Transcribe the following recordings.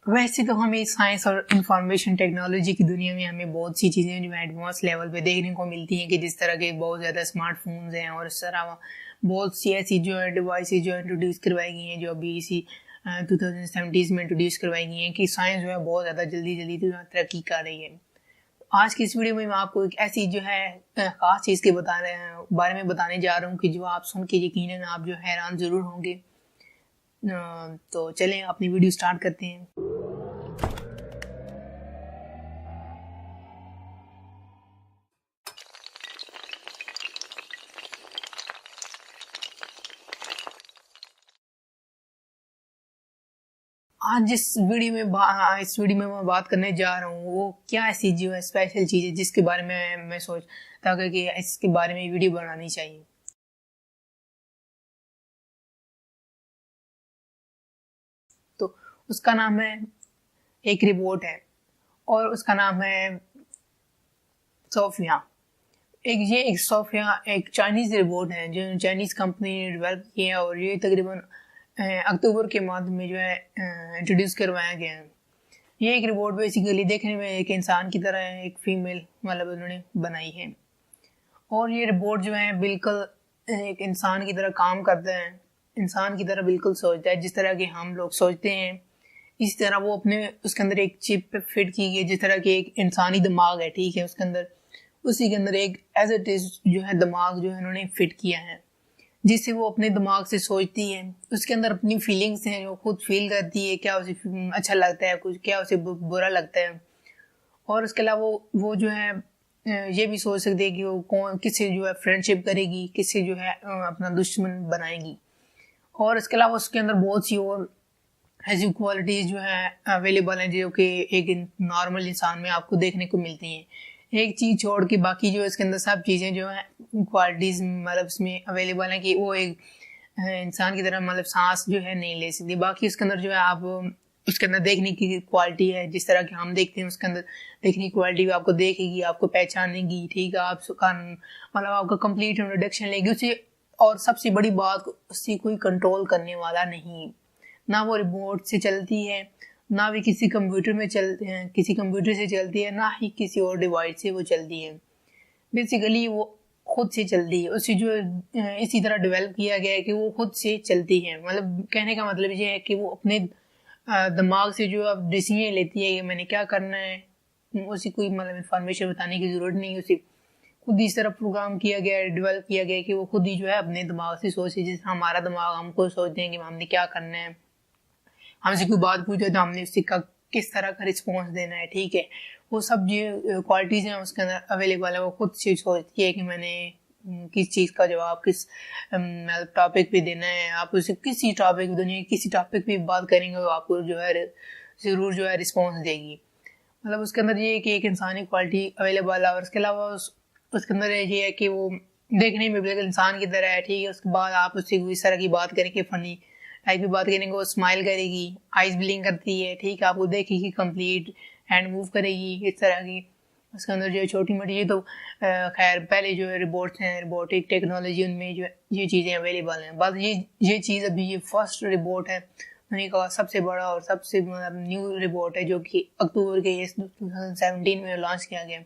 वैसे तो हमें साइंस और इंफॉर्मेशन टेक्नोलॉजी की दुनिया में हमें बहुत सी चीज़ें जो एडवांस लेवल पे देखने को मिलती हैं कि जिस तरह के बहुत ज़्यादा स्मार्टफोन्स हैं और इस तरह बहुत सी ऐसी जो है डिवाइसेज जो इंट्रोड्यूस करवाई गई हैं जो अभी इसी 2070s में इंट्रोड्यूस करवाई गई हैं कि साइंस जो है बहुत ज़्यादा जल्दी जल्दी तरक्की कर रही है। आज की इस वीडियो में मैं आपको एक ऐसी जो है ख़ास चीज़ के बारे में बताने जा रहा हूँ कि जो आप सुन के यकीनन आप जो हैरान ज़रूर होंगे। तो चलें अपनी वीडियो स्टार्ट करते हैं। आज इस वीडियो में मैं बात करने जा रहा हूँ वो क्या ऐसी जो है स्पेशल चीज़ है जिसके बारे में मैं सोचता कि इसके बारे में वीडियो बनानी चाहिए। तो उसका नाम है, एक रिपोर्ट है और उसका नाम है सोफिया। एक सोफिया एक चाइनीज़ रिपोर्ट है जो चाइनीज़ कंपनी ने डेवलप किया है और ये तकरीबन अक्टूबर के माह में जो है इंट्रोड्यूस करवाया गया है। ये एक रिपोर्ट बेसिकली देखने में एक इंसान की तरह है, एक फीमेल मतलब उन्होंने बनाई है और ये रिपोर्ट जो है बिल्कुल एक इंसान की तरह काम करता है, इंसान की तरह बिल्कुल सोचता है जिस तरह के हम लोग सोचते हैं। इस तरह वो अपने उसके अंदर एक चिप पे फिट की गई जिस तरह की एक इंसानी दिमाग है, ठीक है, उसके अंदर उसी के अंदर एक एज इट इज जो है दिमाग जो है उन्होंने फिट किया है जिससे वो अपने दिमाग से सोचती है। उसके अंदर अपनी फीलिंग्स हैं जो खुद फील करती है, क्या उसे अच्छा लगता है, कुछ क्या उसे बुरा लगता है। और उसके अलावा वो जो है ये भी सोच सकती है कि वो कौन किससे जो है फ्रेंडशिप करेगी, किससे जो है अपना दुश्मन बनाएगी। और इसके अलावा उसके अंदर बहुत सी और ऐसी क्वालिटीज़ जो है अवेलेबल हैं जो कि एक नॉर्मल इंसान में आपको देखने को मिलती हैं। एक चीज़ छोड़ के बाकी जो इसके अंदर सब चीज़ें जो हैं क्वालिटीज़ मतलब इसमें अवेलेबल हैं कि वो एक इंसान की तरह मतलब सांस जो है नहीं ले सकती। बाकी उसके अंदर जो है आप उसके अंदर देखने की क्वालिटी है जिस तरह की हम देखते हैं, उसके अंदर देखने की क्वालिटी भी आपको देखेगी, आपको पहचानेगी, ठीक है, आप मतलब आपका कंप्लीट इंट्रोडक्शन लेगी उसे। और सबसे बड़ी बात, उससे कोई कंट्रोल करने वाला नहीं, ना वो रिमोट से चलती है, ना भी किसी कंप्यूटर से चलती है, ना ही किसी और डिवाइस से वो चलती है। बेसिकली वो खुद से चलती है। उसे जो इसी तरह डेवलप किया गया है कि वो खुद से चलती है। मतलब कहने का मतलब ये है कि वो अपने दिमाग से जो अब डिसीजन लेती है कि मैंने क्या करना है, उसे कोई मतलब इंफॉर्मेशन बताने की ज़रूरत नहीं। उसे खुद इस तरह प्रोग्राम किया गया है, डेवलप किया गया है कि वो खुद ही जो है अपने दिमाग से सोचे। जैसे हमारा दिमाग हमको सोचते हैं कि हमने क्या करना है, हमसे कोई बात पूछे तो हमने उससे किस तरह का रिस्पॉन्स देना है, ठीक है। वो सब जो क्वालिटीज़ हैं उसके अंदर अवेलेबल है। वो खुद से सोचती है कि मैंने किस चीज़ का जवाब किस टॉपिक पे देना है। आप उसे किसी टॉपिक दुनिया किसी टॉपिक पे बात करेंगे वो आपको जो है ज़रूर जो है रिस्पॉन्स देगी। मतलब उसके अंदर ये है कि एक इंसानी क्वालिटी अवेलेबल है। और उसके अलावा उसके अंदर ये है कि वो देखने में बिल्कुल इंसान की तरह है, ठीक है। उसके बाद आप उससे इस तरह की बात करेंगे, फनी टाइप की बात करेंगे, वो स्माइल करेगी, आइज ब्लिंक करती है, ठीक है, आपको देखेगी, कंप्लीट हैंड मूव करेगी, इस तरह की। उसके अंदर जो है छोटी मोटी ये तो खैर पहले जो है रोबोटिक टेक्नोलॉजी उनमें जो है ये चीज़ें अवेलेबल हैं। बस ये चीज़ अभी ये फर्स्ट रिपोर्ट है दुनिया का सबसे बड़ा और सबसे मतलब न्यू रिपोर्ट है जो कि अक्टूबर के 2017 में लॉन्च किया गया।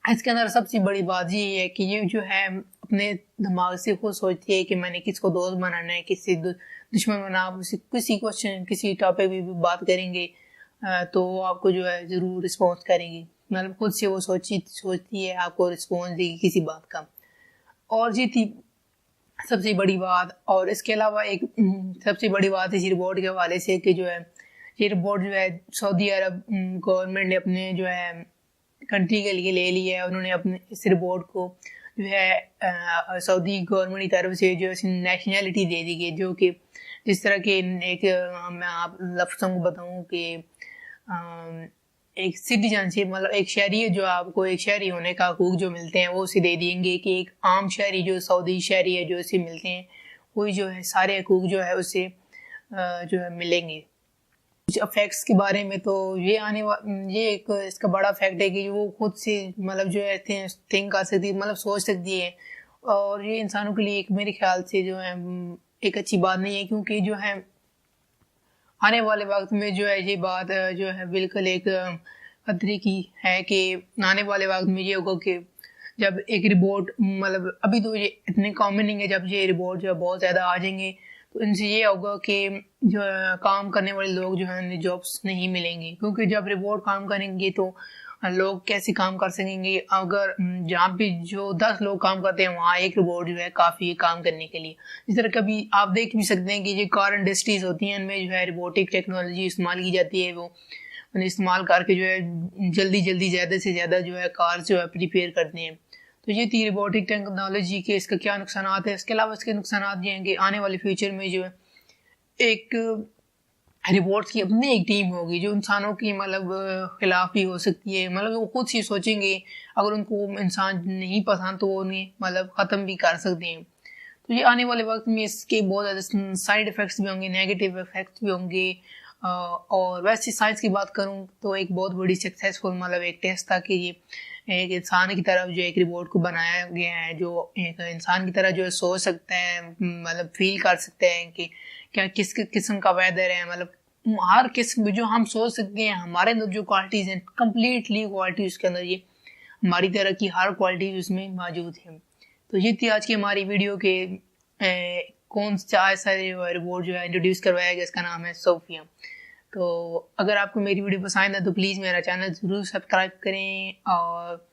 इसके अंदर सबसे बड़ी बात ये है कि ये जो है अपने दिमाग से खुद सोचती है कि मैंने किसको दोस्त बनाना है, किससे दुश्मन बनाना। आप उसे किसी क्वेश्चन किसी टॉपिक भी बात करेंगे तो वो आपको जो है ज़रूर रिस्पॉन्स करेंगी। मतलब खुद से वो सोचती है, आपको रिस्पॉन्स देगी किसी बात का। और ये थी सबसे बड़ी बात। और इसके अलावा एक सबसे बड़ी बात इस रिपोर्ट के हवाले से कि जो है ये रिपोर्ट जो है सऊदी अरब गवर्नमेंट ने अपने जो है कंट्री के लिए ले लिया है। उन्होंने अपने इस रिपोर्ट को जो है सऊदी गवर्नमेंट की तरफ से जो है नेशनैलिटी दे दी गई, जो कि जिस तरह के एक मैं आप लफ्ज़ों को बताऊँ कि एक सिटीजनशिप मतलब एक शहरी है, जो आपको एक शहरी होने का हकूक जो मिलते हैं वो उसे दे देंगे कि एक आम शहरी जो सऊदी शहरी है जो उसे मिलते हैं वही जो है सारे हकूक जो है उसे जो है मिलेंगे। कुछ अफेक्ट्स के बारे में तो ये एक इसका बड़ा फैक्ट है कि वो खुद से मतलब जो है थिंक कर सकती है, मतलब सोच सकती है। और ये इंसानों के लिए एक मेरे ख्याल से जो है एक अच्छी बात नहीं है, क्योंकि जो है आने वाले वक्त में जो है ये बात जो है बिल्कुल एक खतरे की है कि आने वाले वक्त में ये होगा कि जब एक रिपोर्ट मतलब अभी तो ये इतने कॉमन नहीं है, जब ये रिपोर्ट जो है बहुत ज़्यादा आ जाएंगे तो इनसे ये होगा कि जो काम करने वाले लोग जो हैं जॉब्स नहीं मिलेंगे, क्योंकि जब रिपोर्ट काम करेंगे तो लोग कैसे काम कर सकेंगे। अगर जहाँ पे जो 10 लोग काम करते हैं वहाँ एक रोबोट जो है काफ़ी है काम करने के लिए। इस तरह कभी आप देख भी सकते हैं कि जो कार इंडस्ट्रीज होती हैं उनमें जो है रोबोटिक टेक्नोलॉजी इस्तेमाल की जाती है, वो इस्तेमाल करके जो है जल्दी जल्दी ज़्यादा से ज़्यादा जो है कार जो है प्रिपेयर करते हैं। तो ये थी रोबोटिक टेक्नोलॉजी के इसका क्या नुकसान है। इसके अलावा इसके नुकसान ये हैं कि आने वाले फ्यूचर में जो है एक रिपोर्ट्स की अपनी एक टीम होगी जो इंसानों की मतलब खिलाफ भी हो सकती है। मतलब वो खुद ही सोचेंगे, अगर उनको इंसान नहीं पसंद तो वो उन्हें मतलब ख़त्म भी कर सकते हैं। तो ये आने वाले वक्त में इसके बहुत ज़्यादा साइड इफ़ेक्ट्स भी होंगे, नेगेटिव इफ़ेक्ट्स भी होंगे। और वैसे साइंस की बात करूँ तो एक बहुत बड़ी सक्सेसफुल मतलब एक टेस्ट था कि ये एक इंसान की तरफ जो एक रिपोर्ट को बनाया गया है जो एक इंसान की तरह जो है सोच सकता है, मतलब फील कर सकते हैं कि क्या किस किस्म का वेदर है। मतलब हर किस्म जो हम सोच सकते हैं हमारे अंदर जो क्वालिटीज़ हैं कंप्लीटली क्वालिटी उसके अंदर ये हमारी तरह की हर क्वालिटी उसमें मौजूद है। तो ये थी आज की हमारी वीडियो के कौन सा ऐसा रिपोर्ट जो है इंट्रोड्यूस करवाया गया, इसका नाम है सोफिया। तो अगर आपको मेरी वीडियो पसंद है तो प्लीज़ मेरा चैनल ज़रूर सब्सक्राइब करें, और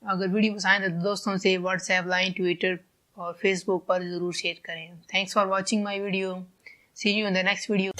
अगर वीडियो पसंद है तो दोस्तों से व्हाट्सएप, लाइन, ट्विटर और फेसबुक पर ज़रूर शेयर करें। Thanks for watching my video. See you in the next video.